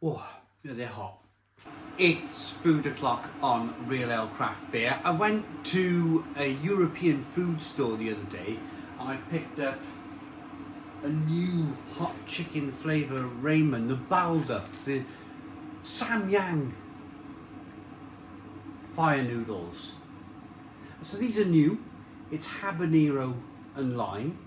Oh, yeah, they're hot. It's food o'clock on Real Ale Craft Beer. I went to a European food store the other day and I picked up a new hot chicken flavour ramen, the Buldak, the Samyang fire noodles. So these are new. It's habanero and lime.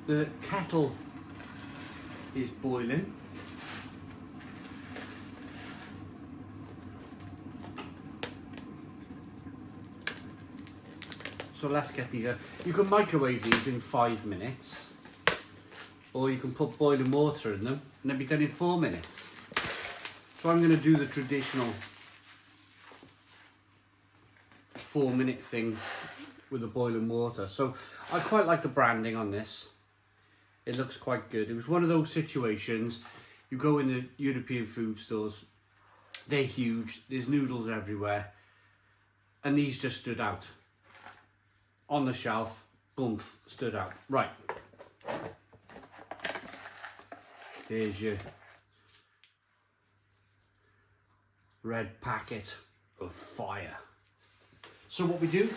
The kettle is boiling. So let's get these. You can microwave these in 5 minutes, or you can put boiling water in them and they'll be done in 4 minutes. So I'm going to do the traditional 4-minute thing with the boiling water. So I quite like the branding on this. It looks quite good. It was one of those situations, you go in the European food stores, they're huge, there's noodles everywhere, and these just stood out. On the shelf, boom, stood out. Right. There's your red packet of fire. So what we do,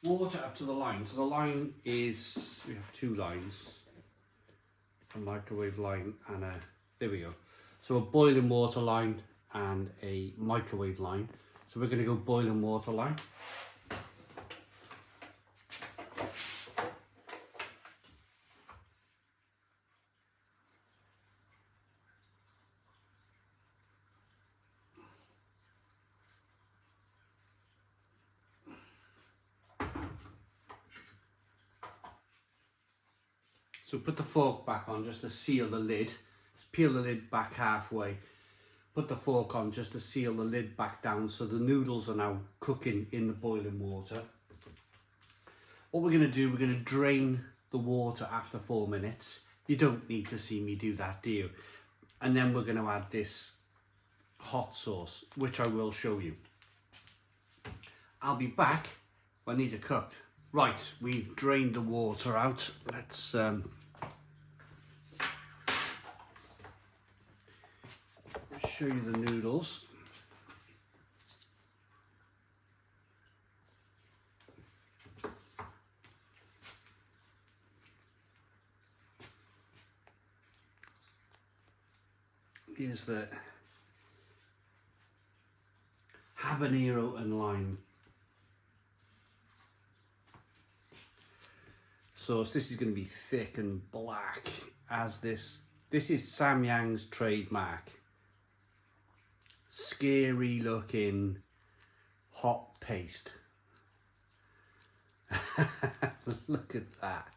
water up to the line. So the line is, we have 2 lines, a microwave line and a, there we go. So a boiling water line and a microwave line. So we're going to go boiling water line. So put the fork back on just to seal the lid. Just peel the lid back halfway. Put the fork on just to seal the lid back down so the noodles are now cooking in the boiling water. What we're going to do, we're going to drain the water after 4 minutes. You don't need to see me do that, do you? And then we're going to add this hot sauce, which I will show you. I'll be back when these are cooked. Right, we've drained the water out. Let's show you the noodles. Here's the habanero and lime sauce. This is going to be thick and black as this is Samyang's trademark. Scary looking hot paste. Look at that.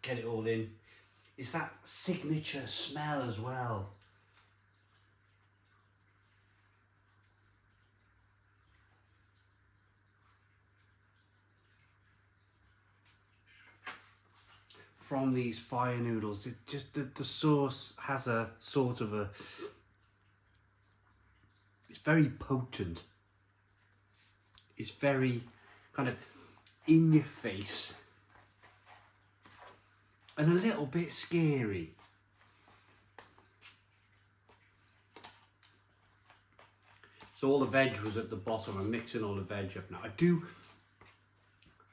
Get it all in. It's that signature smell as well. From these fire noodles, it just the sauce has a sort of a, it's very potent. It's very kind of in your face and a little bit scary. So all the veg was at the bottom. I'm mixing all the veg up now.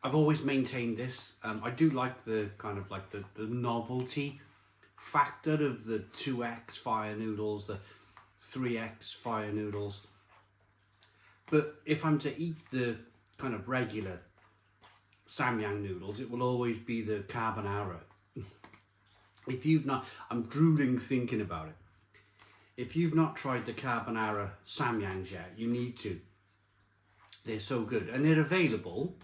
I've always maintained this. I do like the kind of like the novelty factor of the 2x fire noodles, the 3x fire noodles. But if I'm to eat the kind of regular Samyang noodles, it will always be the carbonara. If you've not, I'm drooling thinking about it. If you've not tried the carbonara Samyangs yet, you need to. They're so good, and they're available.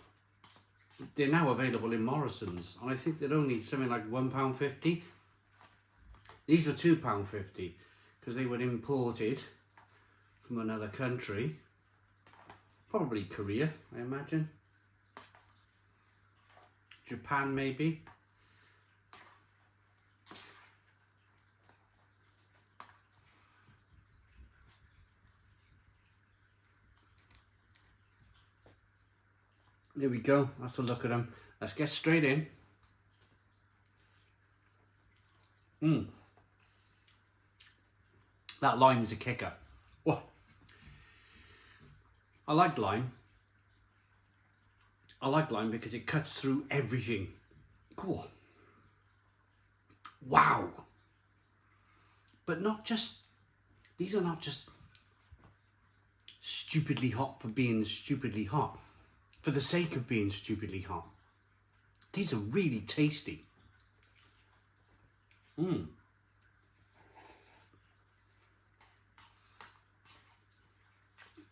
They're now available in Morrison's, and I think they're only something like £1.50. These were £2.50 because they were imported from another country, probably Korea, I imagine. Japan, maybe. There we go. That's a look at them. Let's get straight in. That lime is a kicker. Oh, I like lime. I like lime because it cuts through everything. Cool. Wow. But not just, these are not just stupidly hot for being stupidly hot, for the sake of being stupidly hot. These are really tasty.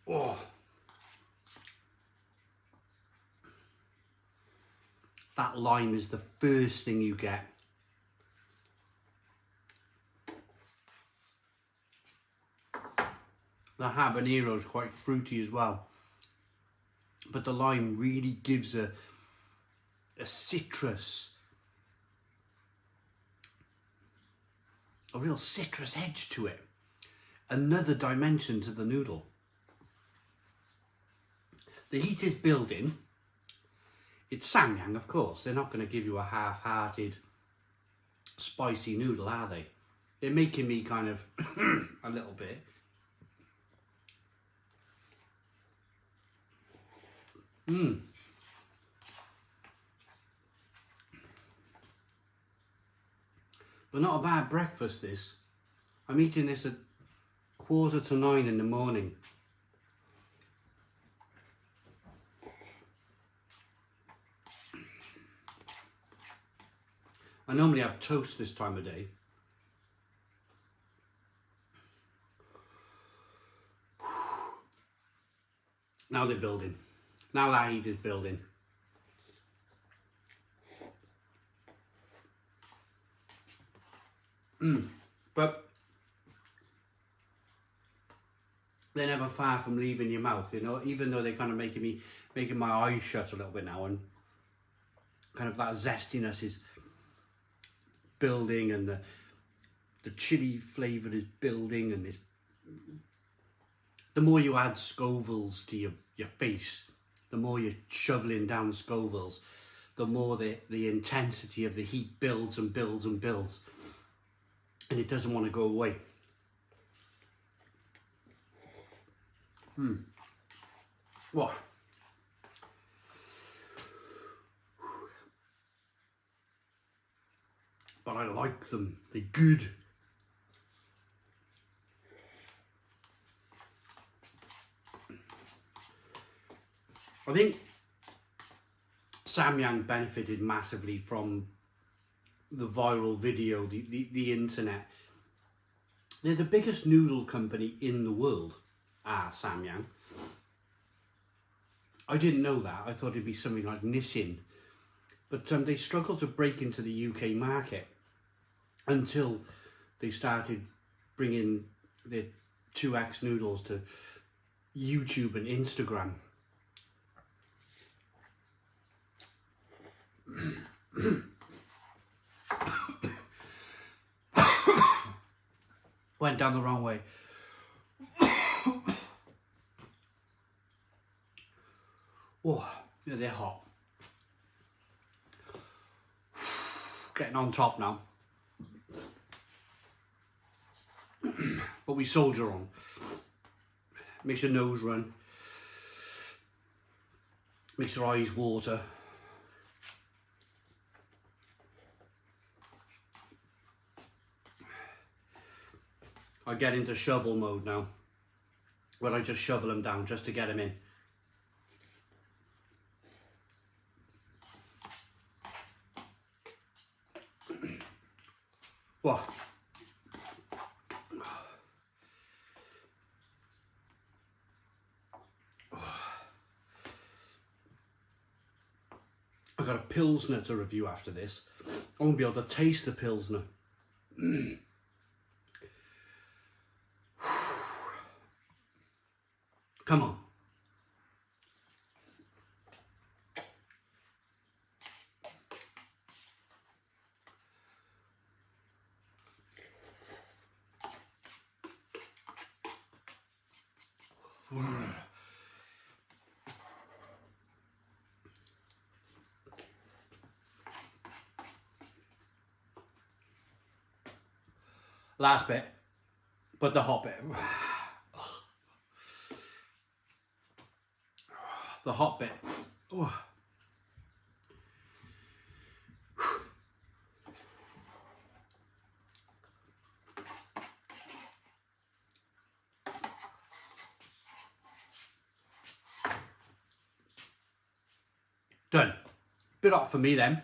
Oh. That lime is the first thing you get. The habanero is quite fruity as well, but the lime really gives a citrus, a real citrus edge to it. Another dimension to the noodle. The heat is building. It's Samyang, of course. They're not going to give you a half-hearted spicy noodle, are they? They're making me kind of a little bit. But not a bad breakfast, this. I'm eating this at 8:45 in the morning. I normally have toast this time of day. Now they're building. Now that heat is building. But they're never far from leaving your mouth, you know, even though they're kind of making my eyes shut a little bit now, and kind of that zestiness is building, and the chili flavour is building, and the more you add Scovilles to your face, the more you're shoveling down Scovilles, the more the intensity of the heat builds and builds and builds, and it doesn't want to go away. What? But I like them. They're good. I think Samyang benefited massively from the viral video, the internet. They're the biggest noodle company in the world, Samyang. I didn't know that. I thought it'd be something like Nissin. But they struggled to break into the UK market until they started bringing the 2X noodles to YouTube and Instagram. Went down the wrong way. Oh, yeah, they're hot. Getting on top now. But we soldier on. Makes your nose run. Makes your eyes water. I get into shovel mode now, where I just shovel them down just to get them in. What? I got a Pilsner to review after this. I won't be able to taste the Pilsner. Come on. Last bit, but the hot bit. The hot bit. Oh. Done. Bit hot for me then.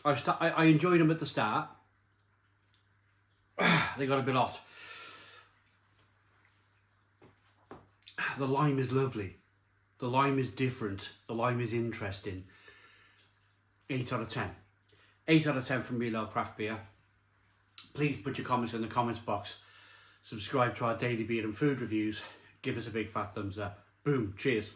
I enjoyed them at the start. They got a bit hot. The lime is lovely. The lime is different. The lime is interesting. 8 out of 10. 8 out of 10 from Real Craft Beer. Please put your comments in the comments box. Subscribe to our daily beer and food reviews. Give us a big fat thumbs up. Boom. Cheers.